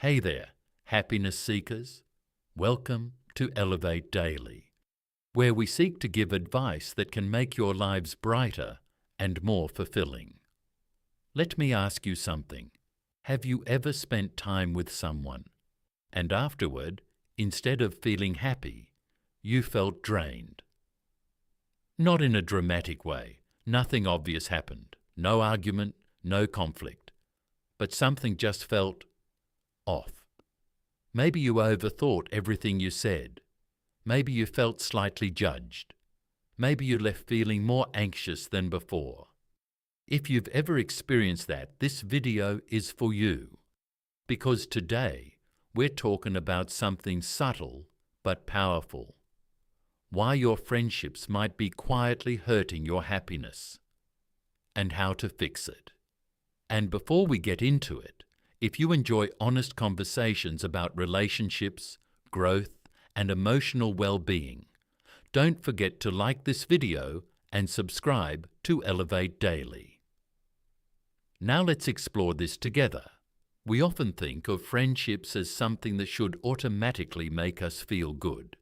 Hey there, happiness seekers. Welcome to Elevate Daily, where we seek to give advice that can make your lives brighter and more fulfilling. Let me ask you something. Have you ever spent time with someone, and afterward, instead of feeling happy, you felt drained? Not in a dramatic way. Nothing obvious happened. No argument, no conflict. But something just felt off. Maybe you overthought everything you said. Maybe you felt slightly judged. Maybe you left feeling more anxious than before. If you've ever experienced that, this video is for you. Because today, we're talking about something subtle but powerful. Why your friendships might be quietly hurting your happiness, and how to fix it. And before we get into it, if you enjoy honest conversations about relationships, growth, and emotional well-being, don't forget to like this video and subscribe to Elevate Daily. Now let's explore this together. We often think of friendships as something that should automatically make us feel good.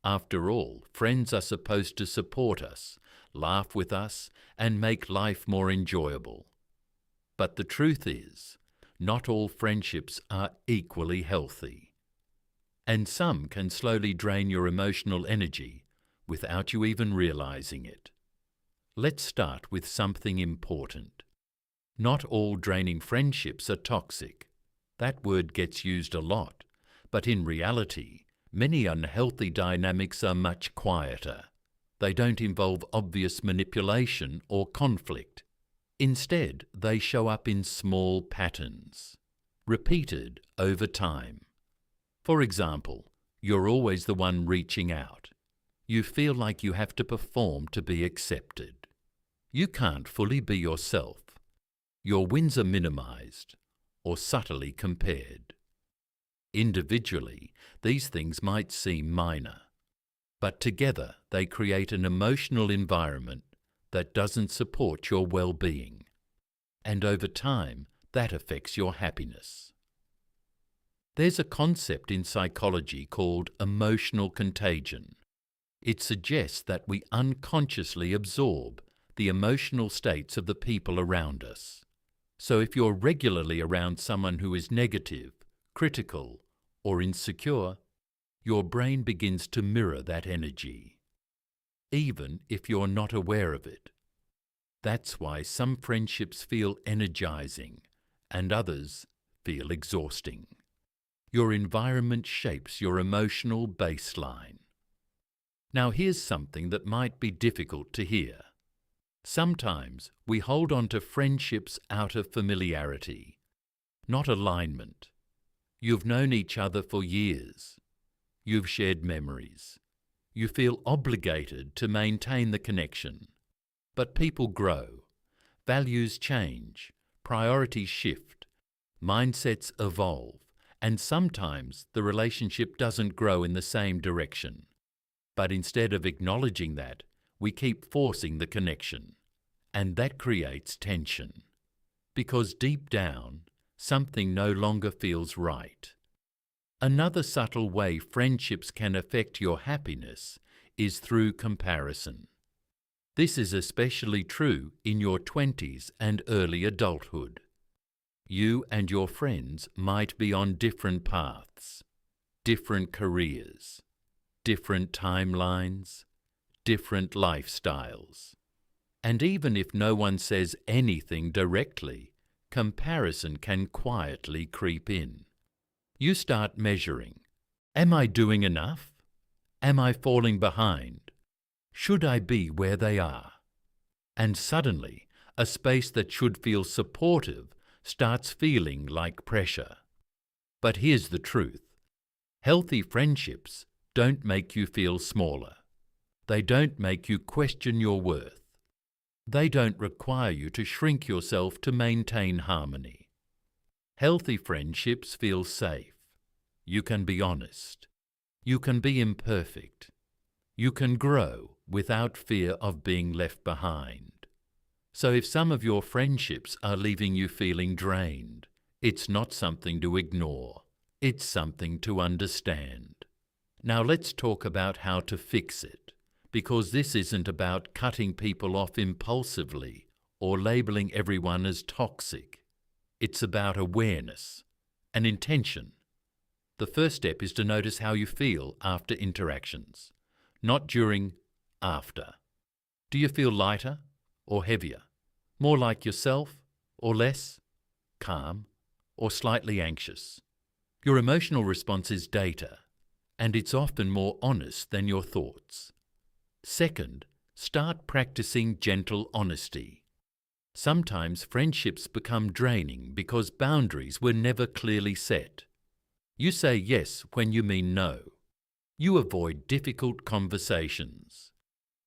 After all, friends are supposed to support us, laugh with us, and make life more enjoyable. But the truth is, not all friendships are equally healthy. And some can slowly drain your emotional energy without you even realizing it. Let's start with something important. Not all draining friendships are toxic. That word gets used a lot, but in reality, many unhealthy dynamics are much quieter. They don't involve obvious manipulation or conflict. Instead, they show up in small patterns, repeated over time. For example, you're always the one reaching out. You feel like you have to perform to be accepted. You can't fully be yourself. Your wins are minimized or subtly compared. Individually, these things might seem minor, but together they create an emotional environment that doesn't support your well-being, and over time, that affects your happiness. There's a concept in psychology called emotional contagion. It suggests that we unconsciously absorb the emotional states of the people around us. So if you're regularly around someone who is negative, critical, or insecure, your brain begins to mirror that energy, even if you're not aware of it. That's why some friendships feel energizing and others feel exhausting. Your environment shapes your emotional baseline. Now here's something that might be difficult to hear. Sometimes we hold on to friendships out of familiarity, not alignment. You've known each other for years. You've shared memories. You feel obligated to maintain the connection. But people grow, values change, priorities shift, mindsets evolve, and sometimes the relationship doesn't grow in the same direction. But instead of acknowledging that, we keep forcing the connection, and that creates tension. Because deep down, something no longer feels right. Another subtle way friendships can affect your happiness is through comparison. This is especially true in your 20s and early adulthood. You and your friends might be on different paths, different careers, different timelines, different lifestyles. And even if no one says anything directly, comparison can quietly creep in. You start measuring. Am I doing enough? Am I falling behind? Should I be where they are? And suddenly, a space that should feel supportive starts feeling like pressure. But here's the truth. Healthy friendships don't make you feel smaller. They don't make you question your worth. They don't require you to shrink yourself to maintain harmony. Healthy friendships feel safe. You can be honest. You can be imperfect. You can grow without fear of being left behind. So if some of your friendships are leaving you feeling drained, It's not something to ignore. It's something to understand. Now let's talk about how to fix it, because this isn't about cutting people off impulsively or labeling everyone as toxic. It's about awareness and intention. The first step is to notice how you feel after interactions, not during, after. Do you feel lighter or heavier? More like yourself or less? Calm or slightly anxious? Your emotional response is data, and it's often more honest than your thoughts. Second, start practicing gentle honesty. Sometimes friendships become draining because boundaries were never clearly set. You say yes when you mean no. You avoid difficult conversations.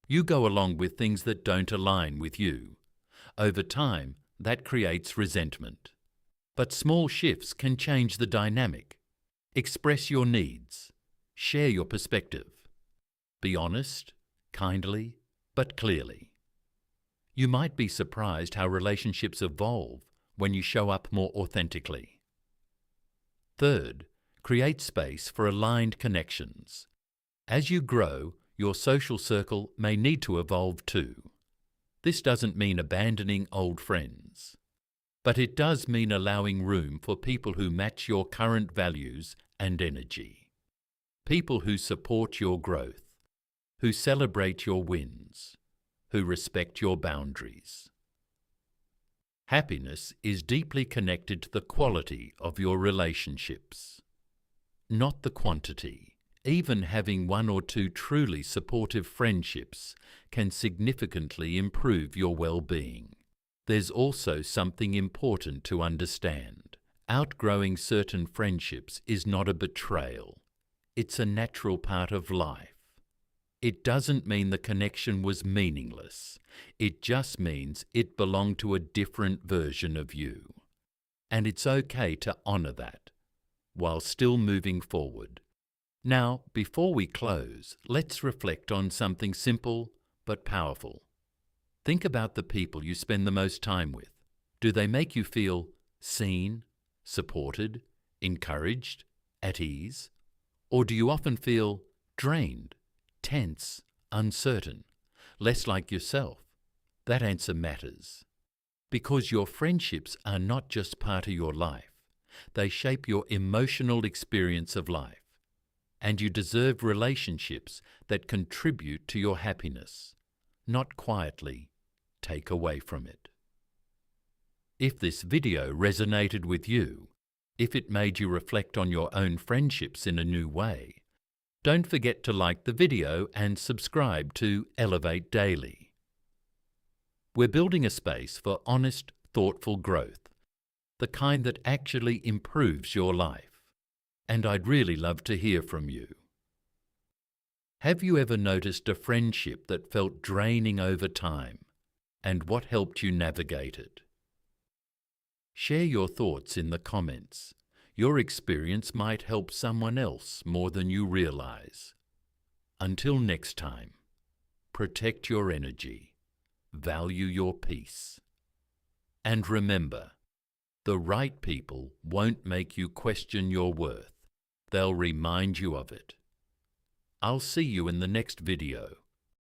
You go along with things that don't align with you. Over time, that creates resentment. But small shifts can change the dynamic. Express your needs. Share your perspective. Be honest, kindly, but clearly. You might be surprised how relationships evolve when you show up more authentically. Third, create space for aligned connections. As you grow, your social circle may need to evolve too. This doesn't mean abandoning old friends, but it does mean allowing room for people who match your current values and energy. People who support your growth, who celebrate your wins, who respect your boundaries. Happiness is deeply connected to the quality of your relationships, not the quantity. Even having one or two truly supportive friendships can significantly improve your well-being. There's also something important to understand. Outgrowing certain friendships is not a betrayal. It's a natural part of life. It doesn't mean the connection was meaningless. It just means it belonged to a different version of you. And it's okay to honor that, while still moving forward. Now, before we close, let's reflect on something simple but powerful. Think about the people you spend the most time with. Do they make you feel seen, supported, encouraged, at ease? Or do you often feel drained, tense, uncertain, less like yourself? That answer matters. Because your friendships are not just part of your life. They shape your emotional experience of life. And you deserve relationships that contribute to your happiness, not quietly take away from it. If this video resonated with you, if it made you reflect on your own friendships in a new way, don't forget to like the video and subscribe to Elevate Daily. We're building a space for honest, thoughtful growth, the kind that actually improves your life. And I'd really love to hear from you. Have you ever noticed a friendship that felt draining over time, and what helped you navigate it? Share your thoughts in the comments. Your experience might help someone else more than you realize. Until next time, protect your energy, value your peace. And remember, the right people won't make you question your worth. They'll remind you of it. I'll see you in the next video.